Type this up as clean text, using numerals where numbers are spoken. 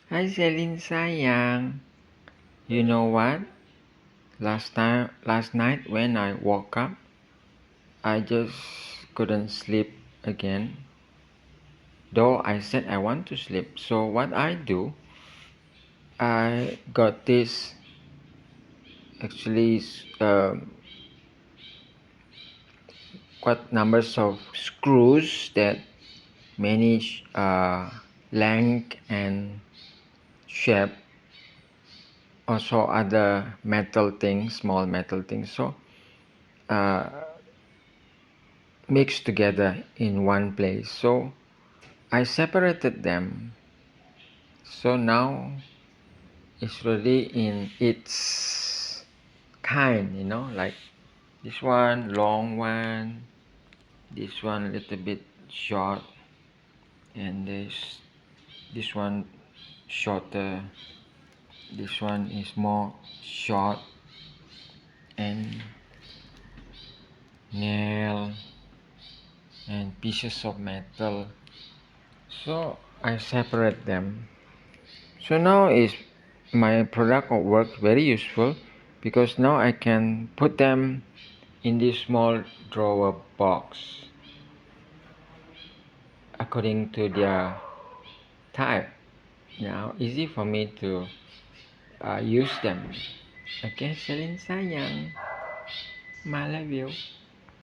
Hi CelineSayang. You know what? Last night when I woke up, I just couldn't sleep again. Though I said I want to sleep. So what I do, I got this actually quite numbers of screws that many length and shape, also other metal things, small metal things. So uh, mixed together in one place. So I separated them. So now it's really in its kind, like this one long one, this one a little bit short, and this one shorter, this one is more short, and nail and pieces of metal. So I separate them. So now is my product of work very useful because now I can put them in this small drawer box according to their type. Now easy for me to use them. Okay, CelineSayang, I love you.